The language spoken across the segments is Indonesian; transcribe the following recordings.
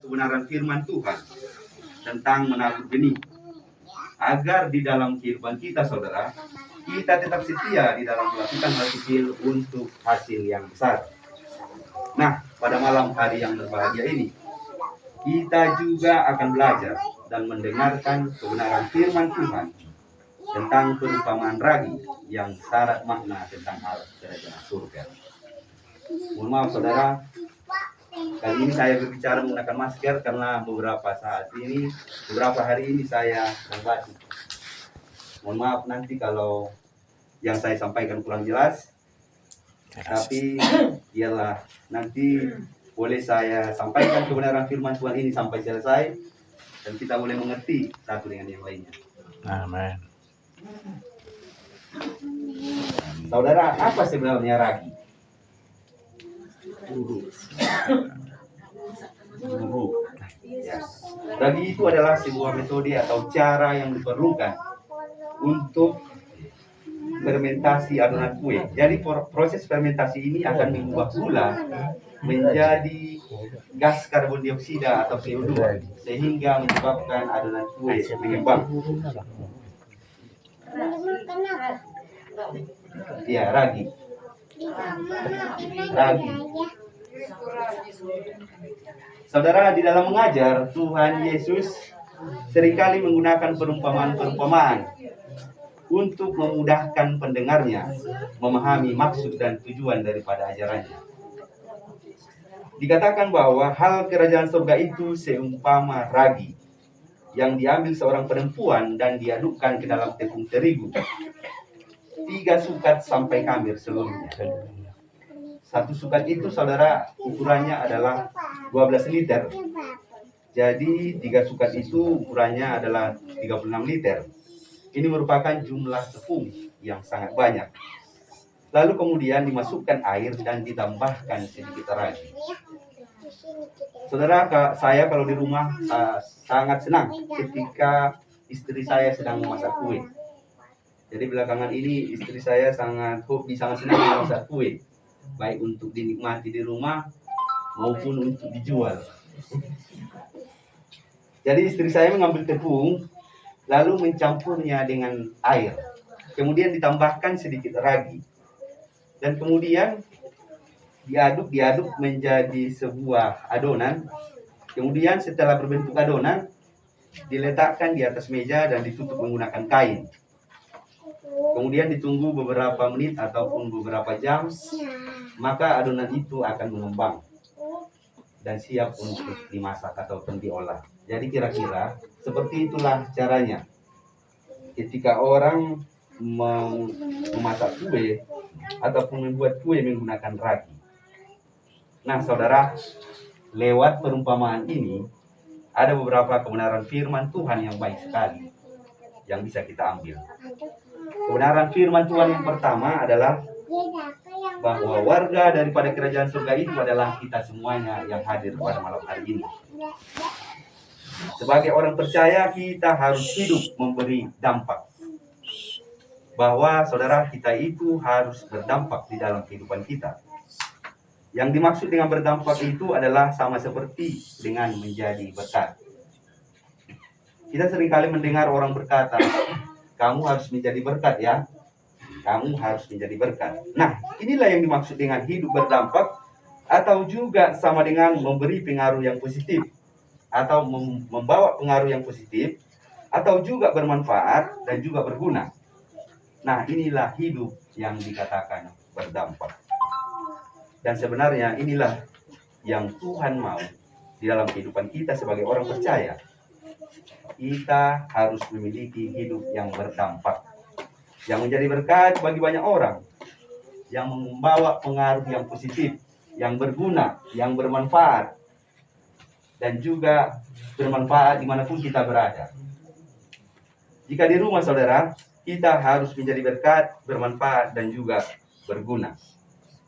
kebenaran firman Tuhan tentang menabur benih, agar di dalam kehidupan kita, saudara, kita tetap setia di dalam melakukan hal kecil untuk hasil yang besar. Nah, pada malam hari yang berbahagia ini, kita juga akan belajar dan mendengarkan kebenaran firman Tuhan tentang perumpamaan ragi yang syarat makna tentang hal kerajaan surga. Mohon maaf, saudara, kali ini saya berbicara menggunakan masker karena beberapa hari ini saya membatik. Mohon maaf nanti kalau yang saya sampaikan kurang jelas, tapi ialah nanti boleh saya sampaikan kebenaran firman Tuhan ini sampai selesai dan kita boleh mengerti satu dengan yang lainnya. Amin. Saudara, apa sebenarnya ragi? Guru. Ya. Ragi itu adalah sebuah metode atau cara yang diperlukan untuk fermentasi adonan kue. Jadi proses fermentasi ini akan mengubah gula menjadi gas karbon dioksida atau CO2 sehingga menyebabkan adonan kue mengembang. Ya, ragi. Saudara, di dalam mengajar, Tuhan Yesus seringkali menggunakan perumpamaan-perumpamaan untuk memudahkan pendengarnya memahami maksud dan tujuan daripada ajarannya. Dikatakan bahwa hal kerajaan surga itu seumpama ragi yang diambil seorang perempuan dan diadukkan ke dalam tepung terigu 3 sukat sampai khamir seluruhnya. 1 sukat itu, saudara, ukurannya adalah 12 liter. Jadi 3 sukat itu ukurannya adalah 36 liter. Ini merupakan jumlah tepung yang sangat banyak. Lalu kemudian dimasukkan air dan ditambahkan sedikit ragi. Saudara, saya kalau di rumah sangat senang ketika istri saya sedang memasak kue. Jadi belakangan ini istri saya sangat senang memasak kue, baik untuk dinikmati di rumah maupun untuk dijual. Jadi istri saya mengambil tepung lalu mencampurnya dengan air, kemudian ditambahkan sedikit ragi, dan kemudian diaduk menjadi sebuah adonan. Kemudian setelah berbentuk adonan, diletakkan di atas meja dan ditutup menggunakan kain. Kemudian ditunggu beberapa menit ataupun beberapa jam, maka adonan itu akan mengembang dan siap untuk dimasak ataupun diolah. Jadi kira-kira seperti itulah caranya ketika orang memasak kue ataupun membuat kue menggunakan ragi. Nah, saudara, lewat perumpamaan ini ada beberapa kebenaran firman Tuhan yang baik sekali yang bisa kita ambil. Kebenaran firman Tuhan yang pertama adalah bahwa warga daripada kerajaan surga itu adalah kita semuanya yang hadir pada malam hari ini. Sebagai orang percaya, kita harus hidup memberi dampak. Bahwa saudara, kita itu harus berdampak di dalam kehidupan kita. Yang dimaksud dengan berdampak itu adalah sama seperti dengan menjadi berkat. Kita seringkali mendengar orang berkata, kamu harus menjadi berkat ya. Kamu harus menjadi berkat. Nah, inilah yang dimaksud dengan hidup berdampak, atau juga sama dengan memberi pengaruh yang positif, atau membawa pengaruh yang positif, atau juga bermanfaat dan juga berguna. Nah, inilah hidup yang dikatakan berdampak. Dan sebenarnya inilah yang Tuhan mau di dalam kehidupan kita sebagai orang percaya. Kita harus memiliki hidup yang berdampak, yang menjadi berkat bagi banyak orang, yang membawa pengaruh yang positif, yang berguna, yang bermanfaat, dan juga bermanfaat dimanapun kita berada. Jika di rumah, saudara, kita harus menjadi berkat, bermanfaat, dan juga berguna.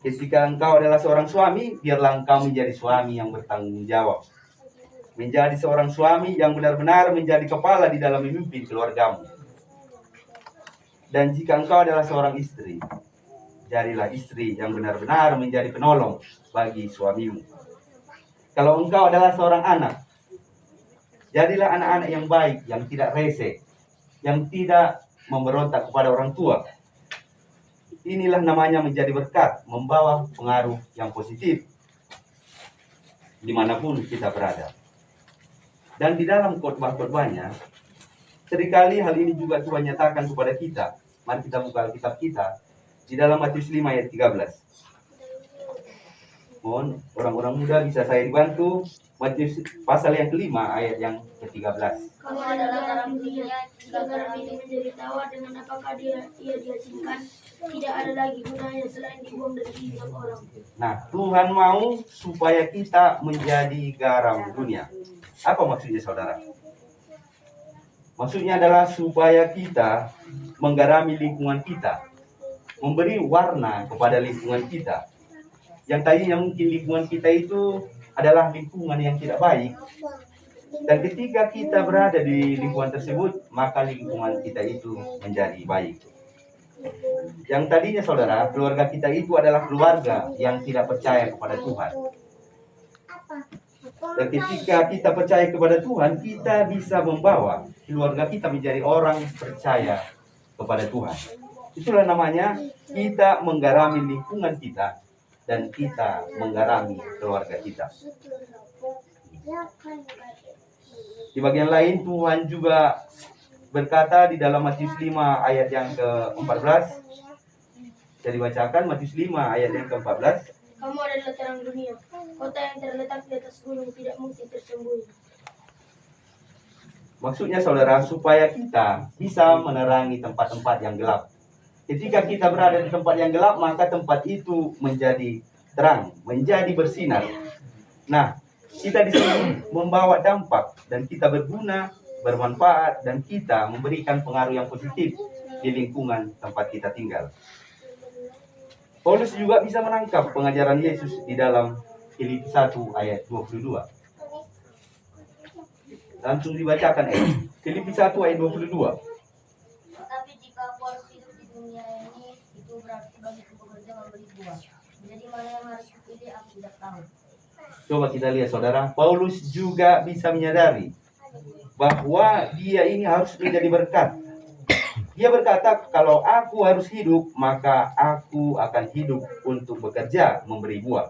Ketika engkau adalah seorang suami, biarlah engkau menjadi suami yang bertanggung jawab. Menjadi seorang suami yang benar-benar menjadi kepala di dalam memimpin keluargamu. Dan jika engkau adalah seorang istri, jadilah istri yang benar-benar menjadi penolong bagi suamimu. Kalau engkau adalah seorang anak, jadilah anak-anak yang baik, yang tidak rese, yang tidak memberontak kepada orang tua. Inilah namanya menjadi berkat, membawa pengaruh yang positif dimanapun kita berada. Dan di dalam khotbah-khotbahnya, seringkali hal ini juga Tuhan nyatakan kepada kita. Mari kita buka Alkitab kita di dalam Matius 5 ayat 13. Mohon orang-orang muda bisa saya dibantu. Matius pasal yang kelima ayat yang ke-13. Kamu adalah garam dunia, jika garam itu menjadi tawar, dengan apakah ia diasinkan? Tidak ada lagi gunanya selain dibuang dari hidup orang. Nah, Tuhan mau supaya kita menjadi garam dunia. Apa maksudnya, saudara? Maksudnya adalah supaya kita menggarami lingkungan kita, memberi warna kepada lingkungan kita. Yang tadinya mungkin lingkungan kita itu adalah lingkungan yang tidak baik. Dan ketika kita berada di lingkungan tersebut, maka lingkungan kita itu menjadi baik. Yang tadinya, saudara, keluarga kita itu adalah keluarga yang tidak percaya kepada Tuhan. Dan ketika kita percaya kepada Tuhan, kita bisa membawa keluarga kita menjadi orang percaya kepada Tuhan. Itulah namanya kita menggarami lingkungan kita dan kita menggarami keluarga kita. Di bagian lain Tuhan juga berkata di dalam Matius 5 ayat yang ke-14. Saya dibacakan Matius 5 ayat yang ke-14. Kamu adalah terang dunia. Kota yang terletak di atas gunung tidak mungkin tersembunyi. Maksudnya, saudara, supaya kita bisa menerangi tempat-tempat yang gelap. Ketika kita berada di tempat yang gelap, maka tempat itu menjadi terang, menjadi bersinar. Nah, kita di sini membawa dampak dan kita berguna, bermanfaat, dan kita memberikan pengaruh yang positif di lingkungan tempat kita tinggal. Paulus juga bisa menangkap pengajaran Yesus di dalam Filipi 1 ayat 22. Langsung dibacakan Filipi 1 ayat 22. Tetapi jika aku harus hidup di dunia ini, itu berarti bagiku bekerja memberi buah. Jadi mana yang harus dipilih aku tidak tahu. Coba kita lihat, saudara, Paulus juga bisa menyadari bahwa dia ini harus menjadi berkat. Dia berkata, kalau aku harus hidup, maka aku akan hidup untuk bekerja memberi buah.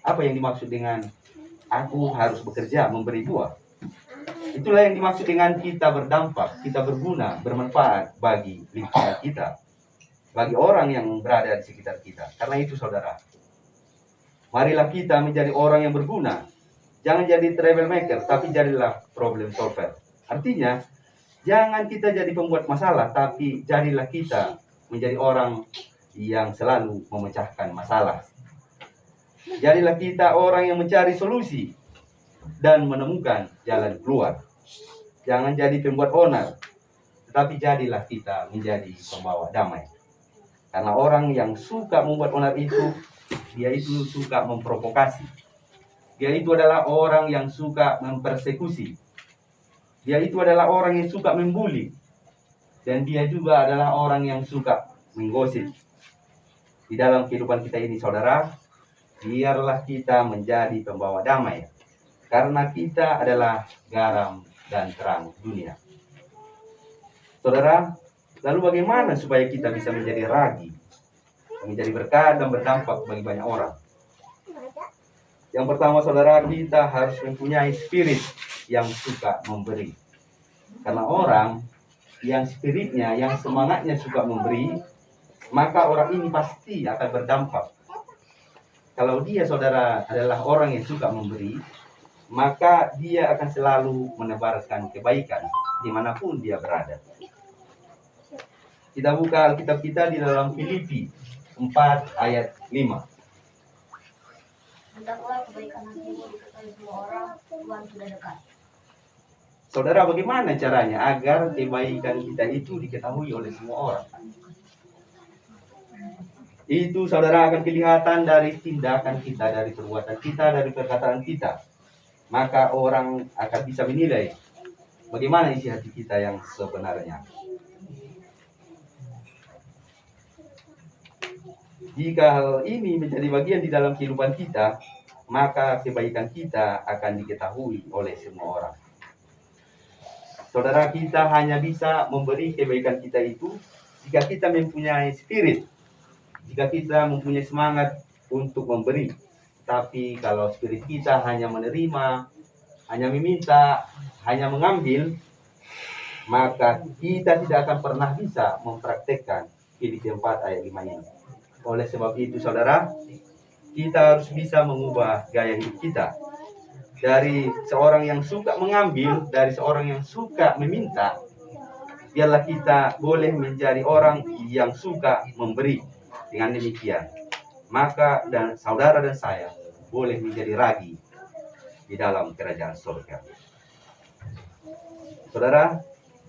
Apa yang dimaksud dengan aku harus bekerja memberi buah? Itulah yang dimaksud dengan kita berdampak, kita berguna, bermanfaat bagi lingkungan kita, bagi orang yang berada di sekitar kita. Karena itu, saudara, marilah kita menjadi orang yang berguna. Jangan jadi troublemaker, tapi jadilah problem solver. Artinya, jangan kita jadi pembuat masalah, tapi jadilah kita menjadi orang yang selalu memecahkan masalah. Jadilah kita orang yang mencari solusi dan menemukan jalan keluar. Jangan jadi pembuat onar, tetapi jadilah kita menjadi pembawa damai. Karena orang yang suka membuat onar itu, dia itu suka memprovokasi. Dia itu adalah orang yang suka mempersekusi. Dia itu adalah orang yang suka membuli. Dan dia juga adalah orang yang suka menggosip. Di dalam kehidupan kita ini, saudara, biarlah kita menjadi pembawa damai. Karena kita adalah garam dan terang dunia. Saudara, lalu bagaimana supaya kita bisa menjadi ragi, menjadi berkat dan berdampak bagi banyak orang? Yang pertama, saudara, kita harus mempunyai spirit yang suka memberi. Karena orang yang spiritnya, yang semangatnya suka memberi, maka orang ini pasti akan berdampak. Kalau dia, saudara, adalah orang yang suka memberi, maka dia akan selalu menebarkan kebaikan dimanapun dia berada. Kita buka Alkitab kita di dalam Filipi 4 ayat 5. Hendaklah kebaikan hatimu diketahui semua orang, Tuhan sudah dekat. Saudara, bagaimana caranya agar kebaikan kita itu diketahui oleh semua orang? Itu, saudara, akan kelihatan dari tindakan kita, dari perbuatan kita, dari perkataan kita. Maka orang akan bisa menilai bagaimana isi hati kita yang sebenarnya. Jika hal ini menjadi bagian di dalam kehidupan kita, maka kebaikan kita akan diketahui oleh semua orang. Saudara, kita hanya bisa memberi kebaikan kita itu jika kita mempunyai spirit, jika kita mempunyai semangat untuk memberi. Tapi kalau spirit kita hanya menerima, hanya meminta, hanya mengambil, maka kita tidak akan pernah bisa mempraktekkan Filipi 4 ayat 5 ini. Oleh sebab itu, saudara, kita harus bisa mengubah gaya hidup kita. Dari seorang yang suka mengambil, dari seorang yang suka meminta, biarlah kita boleh menjadi orang yang suka memberi. Dengan demikian, maka dan saudara dan saya boleh menjadi ragi di dalam kerajaan surga. Saudara,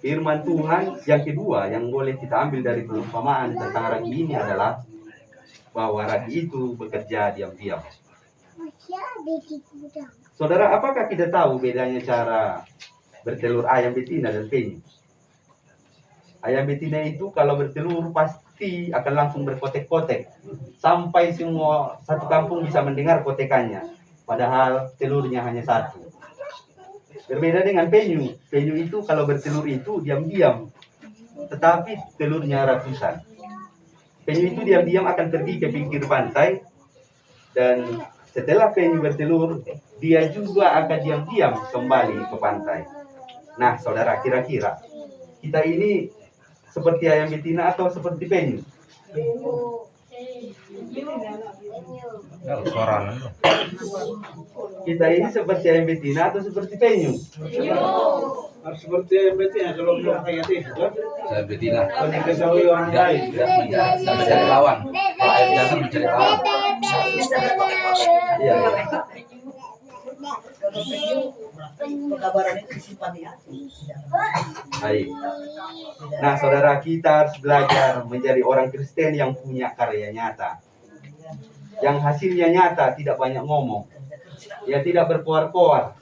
firman Tuhan yang kedua yang boleh kita ambil dari perumpamaan tentang ragi ini adalah bahwa ragi itu bekerja diam-diam. Saudara, apakah kita tahu bedanya cara bertelur ayam betina dan penyu? Ayam betina itu kalau bertelur pasti akan langsung berkotek-kotek sampai semua satu kampung bisa mendengar kotekannya, padahal telurnya hanya satu. Berbeda dengan penyu. Penyu itu kalau bertelur itu diam-diam, tetapi telurnya ratusan. Penyu itu diam-diam akan pergi ke pinggir pantai, dan setelah penyu bertelur, dia juga akan diam-diam kembali ke pantai. Nah, saudara, kira-kira kita ini seperti ayam betina atau seperti penyu? Kita ini seperti ayam betina atau seperti penyu? Harus seperti ayam betina. Kalau belum kayak itu, Saya betina. kalau diketahui orang lain, Tidak mencari lawan. Kalau ayam jantan mencari lawan. Iya. Kegabaran itu disimpan di hati. Baik. Nah, saudara, kita harus belajar menjadi orang Kristen yang punya karya nyata, yang hasilnya nyata, tidak banyak ngomong, ya tidak berkoar-koar,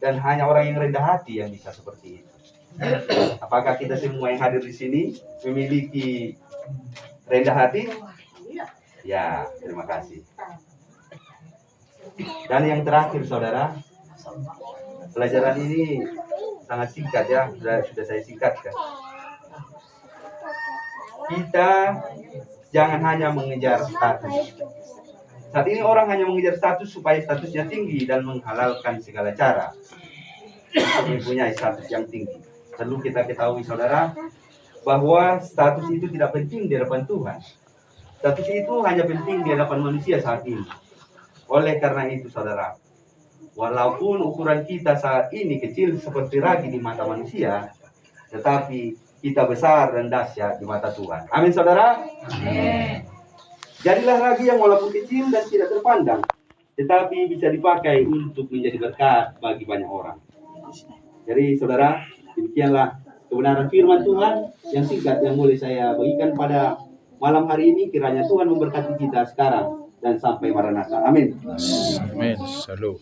dan hanya orang yang rendah hati yang bisa seperti itu. Apakah kita semua yang hadir di sini memiliki rendah hati? Ya, terima kasih. Dan yang terakhir, saudara, pelajaran ini sangat singkat ya, sudah saya singkatkan. Kita jangan hanya mengejar status. Saat ini orang hanya mengejar status supaya statusnya tinggi dan menghalalkan segala cara untuk mempunyai status yang tinggi. Perlu kita ketahui, saudara, bahwa status itu tidak penting di hadapan Tuhan. Status itu hanya penting di hadapan manusia saat ini. Oleh karena itu, saudara, walaupun ukuran kita saat ini kecil seperti ragi di mata manusia, tetapi kita besar dan dahsyat di mata Tuhan. Amin, saudara. Amin. Jadilah ragi yang walaupun kecil dan tidak terpandang, tetapi bisa dipakai untuk menjadi berkat bagi banyak orang. Jadi, saudara, demikianlah kebenaran firman Tuhan yang singkat yang boleh saya bagikan pada malam hari ini. Kiranya Tuhan memberkati kita sekarang dan sampai Maranatha. Amin. Amin. Salut.